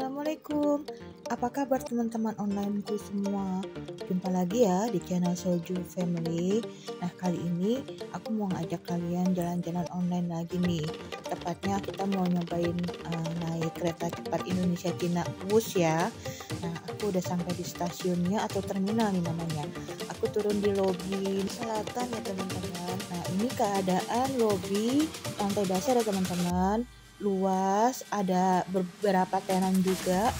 Assalamualaikum. Apa kabar teman-teman onlineku semua? Jumpa lagi ya di channel Soju Family. Nah, kali ini aku mau ngajak kalian jalan-jalan online lagi nih. Tepatnya kita mau nyobain naik kereta cepat Indonesia Cina bus ya. Nah, aku udah sampai di stasiunnya atau terminal nih namanya. Aku turun di lobi selatan ya teman-teman. Nah, ini keadaan lobi lantai dasar ya teman-teman. Luas, ada beberapa tenan juga,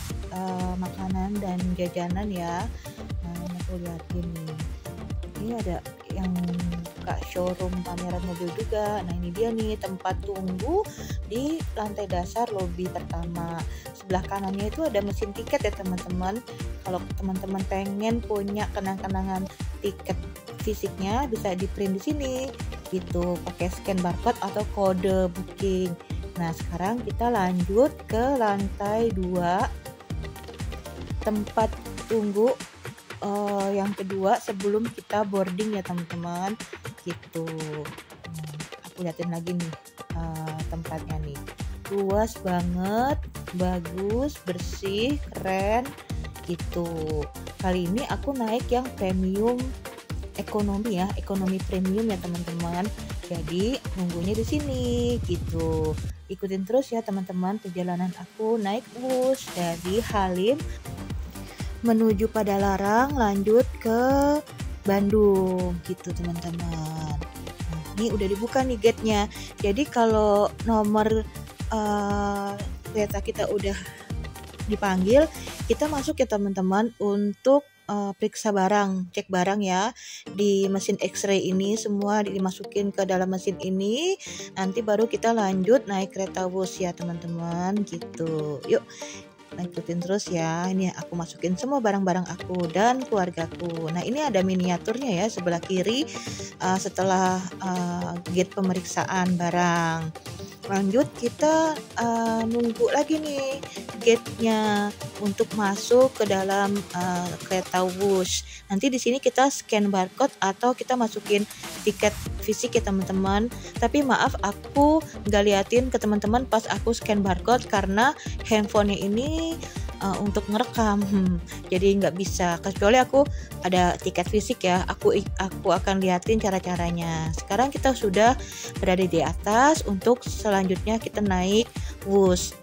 makanan dan jajanan ya. Nah, ini aku liatin nih, ini ada yang buka showroom pameran mobil juga. Nah, ini dia nih tempat tunggu di lantai dasar lobi pertama. Sebelah kanannya itu ada mesin tiket ya teman-teman. Kalau teman-teman pengen punya kenang-kenangan tiket fisiknya, bisa di print di sini gitu, pakai scan barcode atau kode booking. Nah, sekarang kita lanjut ke lantai 2, tempat tunggu yang kedua sebelum kita boarding ya teman-teman gitu. Aku liatin lagi nih tempatnya nih, luas banget, bagus, bersih, keren gitu. Kali ini aku naik yang premium ekonomi ya, ekonomi premium ya teman-teman. Jadi nunggunya di sini gitu. Ikutin terus ya teman-teman perjalanan aku naik bus dari Halim menuju Padalarang lanjut ke Bandung gitu teman-teman. Nah, ini udah dibuka nih gate-nya. Jadi kalau nomor kereta kita udah dipanggil, kita masuk ya teman-teman untuk periksa barang, cek barang ya di mesin X-ray ini, semua dimasukin ke dalam mesin ini, nanti baru kita lanjut naik kereta bus ya teman-teman gitu. Yuk lanjutin terus ya. Ini aku masukin semua barang-barang aku dan keluargaku. Nah, ini ada miniaturnya ya sebelah kiri setelah gate pemeriksaan barang. Lanjut kita nunggu lagi nih gate-nya untuk masuk ke dalam kereta bus. Nanti di sini kita scan barcode atau kita masukin tiket fisik ya teman-teman. Tapi maaf, aku nggak liatin ke teman-teman pas aku scan barcode karena handphonenya ini untuk ngerekam, jadi nggak bisa, kecuali aku ada tiket fisik ya, aku akan liatin cara-caranya. Sekarang kita sudah berada di atas, untuk selanjutnya kita naik bus.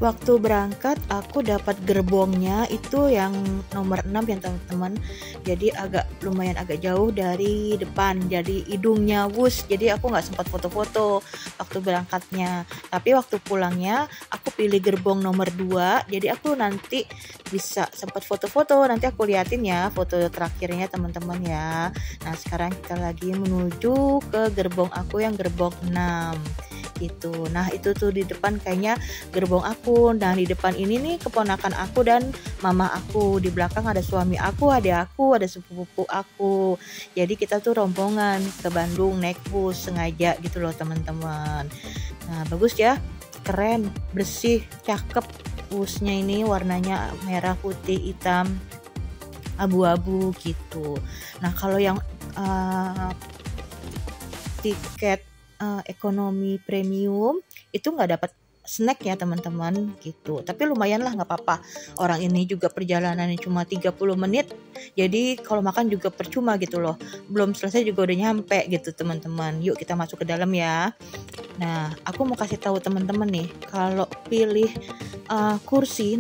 Waktu berangkat aku dapat gerbongnya itu yang nomor 6 ya teman-teman. Jadi lumayan agak jauh dari depan, jadi hidungnya bus. Jadi aku nggak sempat foto-foto waktu berangkatnya. Tapi waktu pulangnya aku pilih gerbong nomor 2. Jadi aku nanti bisa sempat foto-foto. Nanti aku liatin ya foto terakhirnya teman-teman ya. Nah, sekarang kita lagi menuju ke gerbong aku yang gerbong 6. Gitu. Nah, itu tuh di depan kayaknya gerbong aku. Nah, di depan ini nih keponakan aku dan mama aku. Di belakang ada suami aku, adik aku, ada sepupu aku. Jadi kita tuh rombongan ke Bandung naik bus sengaja gitu loh teman-teman. Nah, bagus ya, keren, bersih, cakep busnya ini, warnanya merah, putih, hitam, abu-abu gitu. Nah, kalau yang tiket ekonomi premium itu nggak dapat snack ya teman-teman gitu, tapi lumayan lah, nggak apa-apa, orang ini juga perjalanannya cuma 30 menit, jadi kalau makan juga percuma gitu loh, belum selesai juga udah nyampe gitu teman-teman. Yuk kita masuk ke dalam ya. Nah, aku mau kasih tahu teman-teman nih, kalau pilih kursi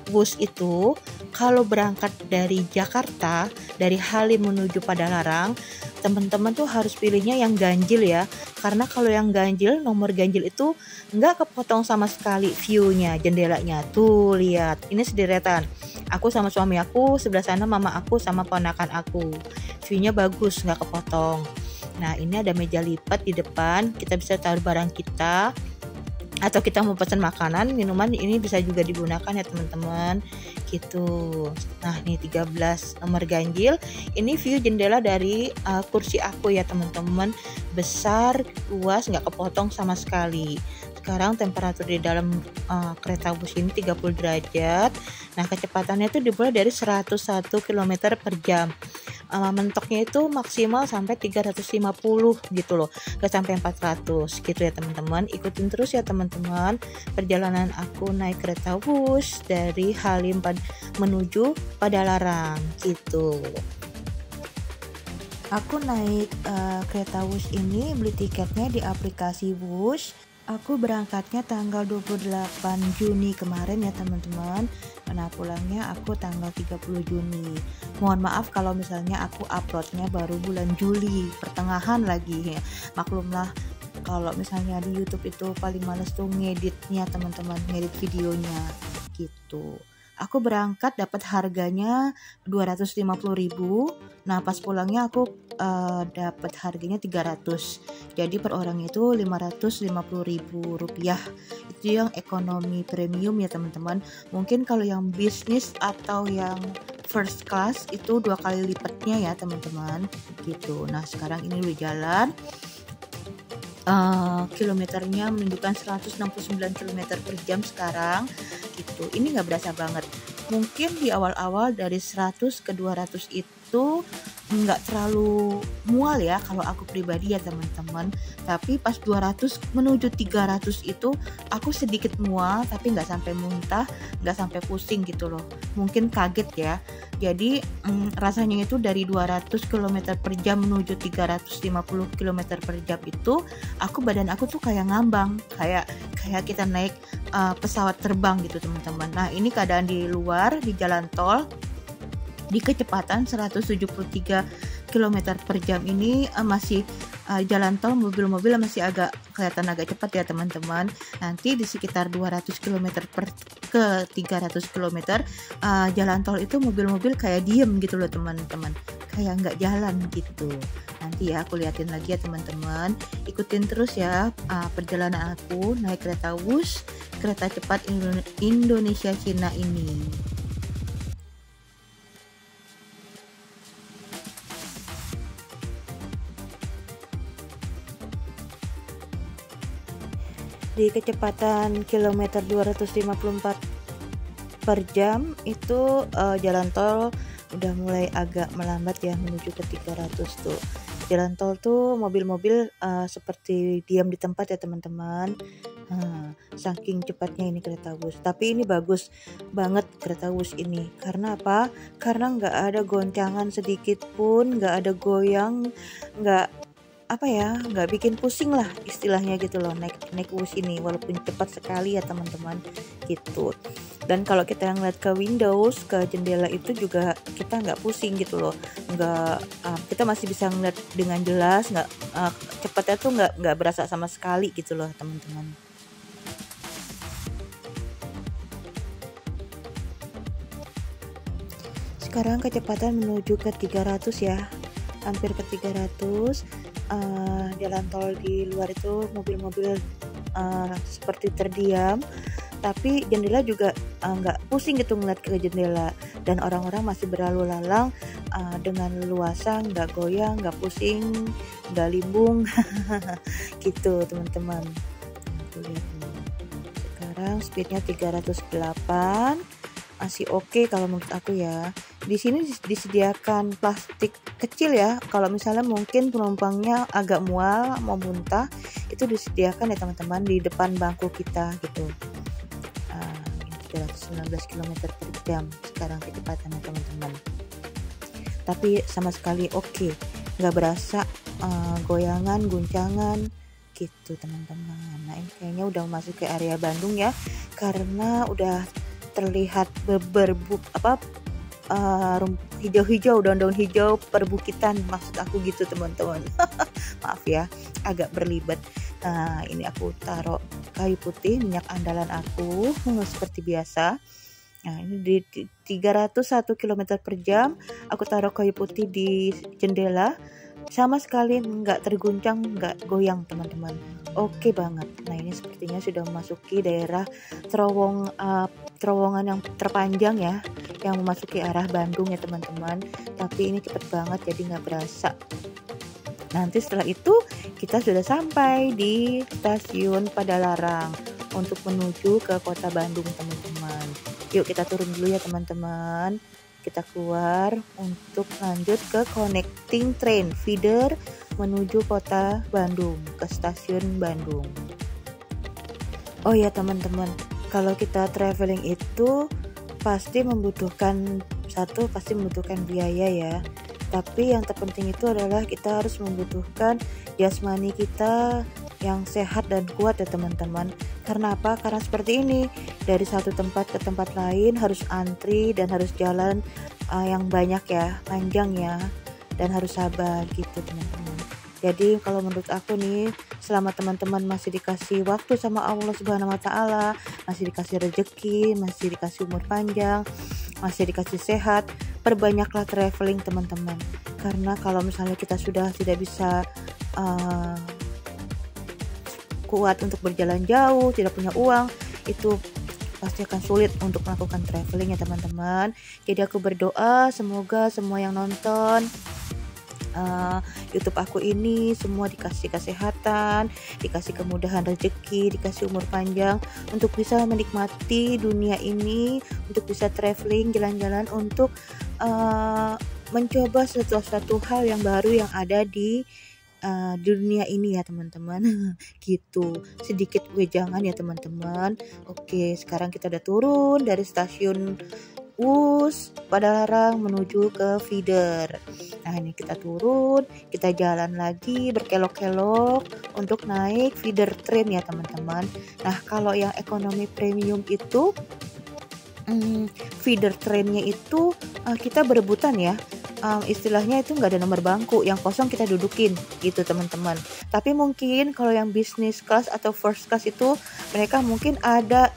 bus itu, kalau berangkat dari Jakarta, dari Halim menuju Padalarang, teman-teman tuh harus pilihnya yang ganjil ya, karena kalau yang ganjil, nomor ganjil itu nggak kepotong sama sekali view-nya, jendelanya tuh lihat, ini sederetan, aku sama suami aku, sebelah sana mama aku sama ponakan aku, view-nya bagus, nggak kepotong. Nah, ini ada meja lipat di depan, kita bisa taruh barang kita, atau kita mau pesan makanan, minuman, ini bisa juga digunakan ya teman-teman gitu. Nah, ini 13 nomor ganjil, ini view jendela dari kursi aku ya teman-teman, besar, luas, nggak kepotong sama sekali. Sekarang temperatur di dalam kereta bus ini 30 derajat. Nah, kecepatannya itu dimulai dari 101 km per jam. mentoknya itu maksimal sampai 350 gitu loh, gak sampai 400 gitu ya teman-teman. Ikutin terus ya teman-teman perjalanan aku naik kereta Wush dari Halim menuju Padalarang gitu. Aku naik kereta Wush ini, beli tiketnya di aplikasi Wush. Aku berangkatnya tanggal 28 Juni kemarin ya teman-teman. Nah pulangnya aku tanggal 30 Juni. Mohon maaf kalau misalnya aku uploadnya baru bulan Juli, pertengahan lagi. Maklumlah kalau misalnya di YouTube itu paling males tuh ngeditnya teman-teman, ngedit videonya gitu. Aku berangkat dapat harganya 250.000. Nah pas pulangnya aku dapat harganya 300. Jadi per orang itu 550.000 rupiah. Itu yang ekonomi premium ya teman-teman. Mungkin kalau yang bisnis atau yang first class itu 2 kali lipatnya ya teman-teman gitu. Nah sekarang ini udah jalan, kilometernya menunjukkan 169 km per jam sekarang gitu. Ini nggak berasa banget. Mungkin di awal-awal dari 100 ke 200 itu nggak terlalu mual ya kalau aku pribadi ya teman-teman, tapi pas 200 menuju 300 itu aku sedikit mual, tapi nggak sampai muntah, nggak sampai pusing gitu loh. Mungkin kaget ya. Jadi rasanya itu dari 200 km per jam menuju 350 km per jam itu badan aku tuh kayak ngambang, kayak kita naik pesawat terbang gitu teman-teman. Nah ini keadaan di luar di jalan tol di kecepatan 173 km per jam ini masih jalan tol, mobil-mobil masih kelihatan agak cepat ya teman-teman. Nanti di sekitar 200 km ke 300 km jalan tol itu mobil-mobil kayak diem gitu loh teman-teman, kayak nggak jalan gitu. Nanti ya aku liatin lagi ya teman-teman, ikutin terus ya perjalanan aku naik kereta Wush, kereta cepat Indonesia Cina ini. Di kecepatan kilometer 254 per jam itu jalan tol udah mulai agak melambat ya menuju ke 300 tuh. Jalan tol tuh mobil-mobil seperti diam di tempat ya teman-teman. Saking cepatnya ini kereta Wush. Tapi ini bagus banget kereta Wush ini. Karena apa? Karena nggak ada goncangan sedikit pun, nggak ada goyang, nggak nggak bikin pusing lah istilahnya gitu loh naik Wush ini, walaupun cepat sekali ya teman-teman gitu. Dan kalau kita ngeliat ke windows, ke jendela itu juga kita nggak pusing gitu loh, kita masih bisa ngeliat dengan jelas, cepatnya tuh nggak berasa sama sekali gitu loh teman-teman. Sekarang kecepatan menuju ke 300 ya, hampir ke 300. Jalan tol di luar itu mobil-mobil seperti terdiam, tapi jendela juga nggak pusing gitu ngeliat ke jendela, dan orang-orang masih berlalu lalang dengan leluasa, nggak goyang, nggak pusing, nggak limbung gitu teman-teman. Aku lihat nih. Sekarang speednya 308, masih oke kalau menurut aku ya. Di sini disediakan plastik kecil ya, kalau misalnya mungkin penumpangnya agak mual mau muntah, itu disediakan ya teman-teman di depan bangku kita gitu. 319 km per jam sekarang kecepatannya teman-teman, tapi sama sekali oke, nggak berasa goyangan, guncangan gitu teman-teman. Nah ini kayaknya udah masuk ke area Bandung ya, karena udah terlihat hijau-hijau, daun-daun hijau perbukitan, maksud aku gitu teman-teman. Maaf ya agak berlibat. Nah ini aku taruh kayu putih, minyak andalan aku seperti biasa. Nah ini di 301 km per jam aku taruh kayu putih di jendela, sama sekali nggak terguncang, nggak goyang teman-teman, oke banget. Nah ini sepertinya sudah memasuki daerah terowongan yang terpanjang ya, yang memasuki arah Bandung ya teman-teman, tapi ini cepet banget jadi nggak berasa. Nanti setelah itu kita sudah sampai di stasiun Padalarang untuk menuju ke kota Bandung teman-teman. Yuk kita turun dulu ya teman-teman, kita keluar untuk lanjut ke connecting train feeder menuju kota Bandung, ke stasiun Bandung. Oh ya teman-teman, kalau kita traveling itu pasti membutuhkan biaya ya. Tapi yang terpenting itu adalah kita harus membutuhkan jasmani kita yang sehat dan kuat ya teman-teman. Karena apa? Karena seperti ini, dari satu tempat ke tempat lain harus antri dan harus jalan yang banyak ya, panjang ya, dan harus sabar gitu teman-teman. Jadi kalau menurut aku nih, selama teman-teman masih dikasih waktu sama Allah Subhanahu wa taala, masih dikasih rezeki, masih dikasih umur panjang, masih dikasih sehat, perbanyaklah traveling teman-teman. Karena kalau misalnya kita sudah tidak bisa kuat untuk berjalan jauh, tidak punya uang, itu pasti akan sulit untuk melakukan traveling ya teman-teman. Jadi aku berdoa semoga semua yang nonton YouTube aku ini semua dikasih kesehatan, dikasih kemudahan rezeki, dikasih umur panjang untuk bisa menikmati dunia ini, untuk bisa traveling, jalan-jalan, untuk mencoba sesuatu hal yang baru yang ada di dunia ini ya teman-teman. Gitu, sedikit wejangan ya teman-teman. Oke, sekarang kita udah turun dari stasiun Padalarang menuju ke feeder. Nah ini kita turun, kita jalan lagi berkelok-kelok untuk naik feeder train ya teman-teman. Nah kalau yang ekonomi premium itu feeder trainnya itu kita berebutan ya. Istilahnya itu nggak ada nomor bangku, yang kosong kita dudukin gitu teman-teman. Tapi mungkin kalau yang business class atau first class itu mereka mungkin ada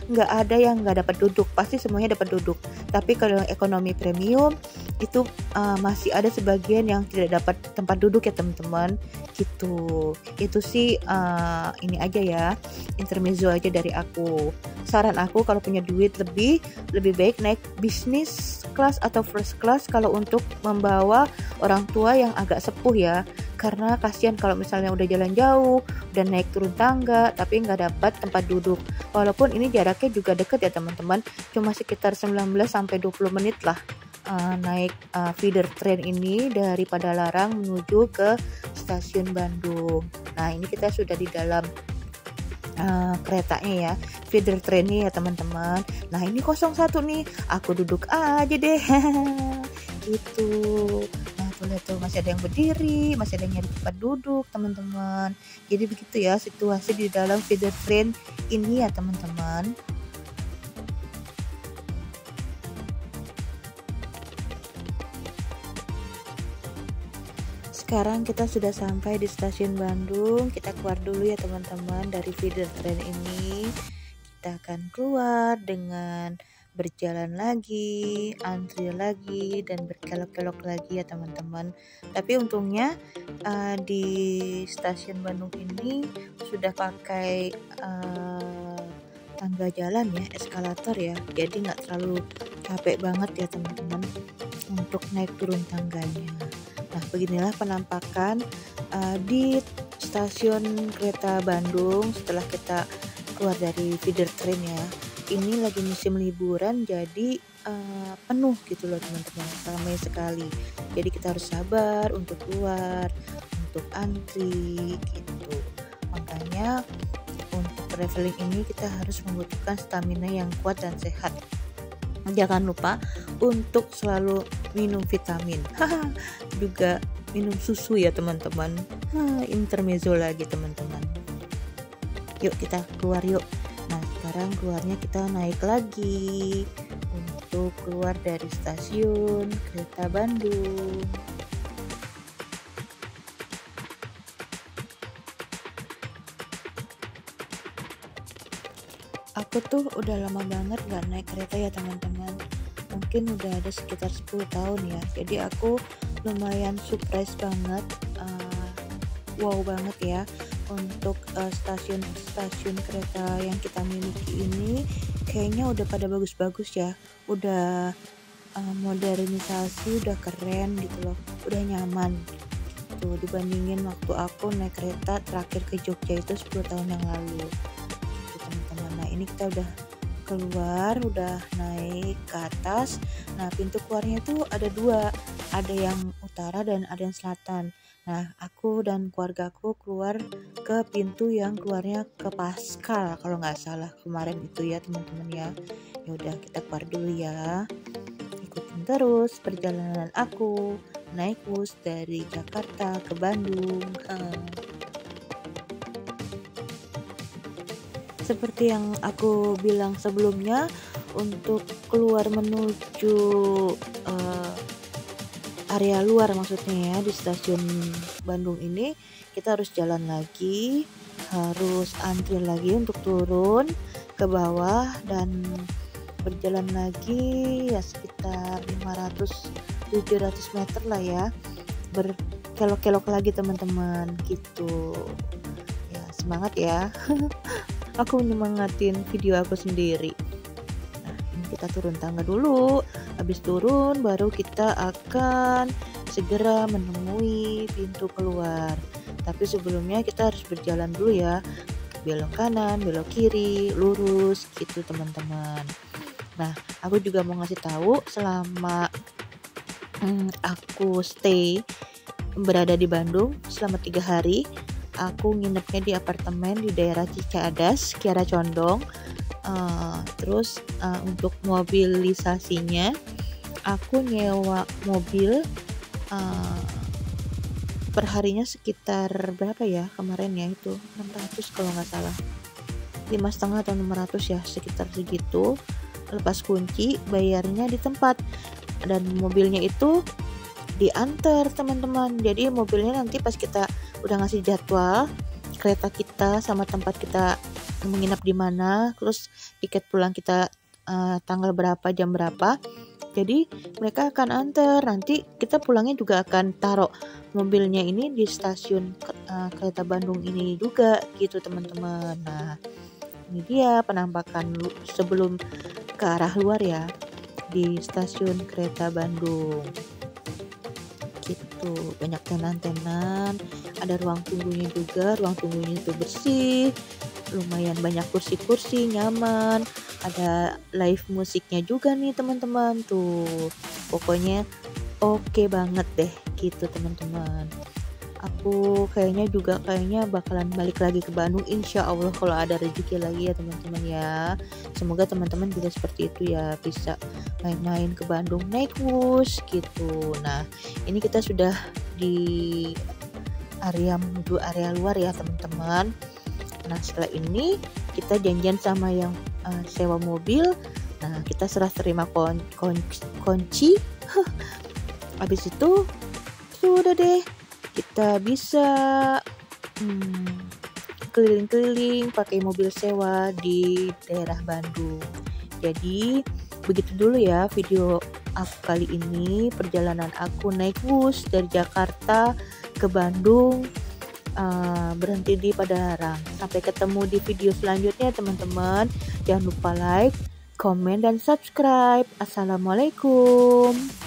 nggak ada yang nggak dapat duduk, pasti semuanya dapat duduk. Tapi kalau yang ekonomi premium itu masih ada sebagian yang tidak dapat tempat duduk ya teman-teman. Gitu. Itu sih ini aja ya, intermezzo aja dari aku. Saran aku kalau punya duit lebih baik naik business class atau first class kalau untuk membawa orang tua yang agak sepuh ya. Karena kasihan kalau misalnya udah jalan jauh, udah naik turun tangga tapi nggak dapat tempat duduk. Walaupun ini jaraknya juga deket ya teman-teman, cuma sekitar 19 sampai 20 menit lah naik feeder train ini dari Padalarang menuju ke stasiun Bandung. Nah ini kita sudah di dalam keretanya ya, feeder trainnya ya teman-teman. Nah ini 01 nih, aku duduk aja deh. Gitu. Nah tuh lihat tuh, masih ada yang berdiri, masih ada yang nyari tempat duduk teman-teman. Jadi begitu ya situasi di dalam feeder train ini ya teman-teman. Sekarang kita sudah sampai di stasiun Bandung. Kita keluar dulu ya teman-teman dari feeder train ini. Kita akan keluar dengan berjalan lagi, antri lagi, dan berkelok-kelok lagi ya teman-teman. Tapi untungnya di stasiun Bandung ini sudah pakai tangga jalan ya, eskalator ya. Jadi nggak terlalu capek banget ya teman-teman untuk naik turun tangganya. Nah, beginilah penampakan di stasiun kereta Bandung setelah kita keluar dari feeder train ya. Ini lagi musim liburan, jadi penuh gitu loh teman-teman, ramai sekali. Jadi kita harus sabar untuk keluar, untuk antri gitu. Makanya untuk traveling ini kita harus membutuhkan stamina yang kuat dan sehat. Jangan lupa untuk selalu minum vitamin. Juga minum susu ya teman-teman. Intermezzo lagi teman-teman. Yuk kita keluar yuk. Nah sekarang keluarnya kita naik lagi untuk keluar dari stasiun kereta Bandung. Aku tuh udah lama banget gak naik kereta ya teman-teman. Mungkin udah ada sekitar 10 tahun ya. Jadi aku lumayan surprise banget, wow banget ya untuk stasiun kereta yang kita miliki ini. Kayaknya udah pada bagus-bagus ya. Udah modernisasi, udah keren gitu loh. Udah nyaman. Tuh dibandingin waktu aku naik kereta terakhir ke Jogja itu 10 tahun yang lalu. Teman-teman. Nah ini kita udah keluar, udah naik ke atas. Nah, pintu keluarnya itu ada dua, ada yang utara dan ada yang selatan. Nah, aku dan keluargaku keluar ke pintu yang keluarnya ke Paskal kalau nggak salah kemarin itu ya teman-teman ya. Ya udah, kita keluar dulu ya. Ikutin terus perjalanan aku naik bus dari Jakarta ke Bandung. Seperti yang aku bilang sebelumnya, untuk keluar menuju area luar maksudnya ya, di stasiun Bandung ini kita harus jalan lagi, harus antri lagi untuk turun ke bawah dan berjalan lagi ya sekitar 500-700 meter lah ya, berkelok-kelok lagi teman-teman gitu ya. Semangat ya. Aku menyemangatin video aku sendiri. Nah, ini kita turun tangga dulu. Habis turun baru kita akan segera menemui pintu keluar. Tapi sebelumnya kita harus berjalan dulu ya. Belok kanan, belok kiri, lurus gitu teman-teman. Nah, aku juga mau ngasih tahu selama aku stay berada di Bandung selama 3 hari. Aku nginepnya di apartemen di daerah Cicadas, Kiara Condong. Terus untuk mobilisasinya, aku nyewa mobil perharinya sekitar berapa ya kemarin ya, itu 600 kalau nggak salah, 5,5 atau 600 ya, sekitar segitu. Lepas kunci, bayarnya di tempat, dan mobilnya itu diantar teman-teman. Jadi mobilnya nanti pas kita udah ngasih jadwal kereta kita sama tempat kita menginap di mana, terus tiket pulang kita tanggal berapa, jam berapa, jadi mereka akan antar. Nanti kita pulangnya juga akan taruh mobilnya ini di stasiun kereta Bandung ini juga gitu teman-teman. Nah, ini dia penampakan sebelum ke arah luar ya di stasiun kereta Bandung gitu. Banyak tenan-tenan, ada ruang tunggunya juga. Ruang tunggunya itu bersih, lumayan banyak kursi-kursi, nyaman, ada live musiknya juga nih teman-teman. Tuh pokoknya oke banget deh gitu teman-teman. Aku kayaknya bakalan balik lagi ke Bandung insya Allah kalau ada rezeki lagi ya teman-teman ya. Semoga teman-teman juga seperti itu ya, bisa main-main ke Bandung naik bus gitu. Nah, ini kita sudah di area menuju area luar ya teman-teman. Nah, setelah ini kita janjian sama yang sewa mobil. Nah, kita serah terima kunci. Habis itu sudah deh, kita bisa keliling-keliling pakai mobil sewa di daerah Bandung. Jadi begitu dulu ya video aku kali ini, perjalanan aku naik bus dari Jakarta ke Bandung, berhenti di Padalarang. Sampai ketemu di video selanjutnya teman-teman. Jangan lupa like, komen, dan subscribe. Assalamualaikum.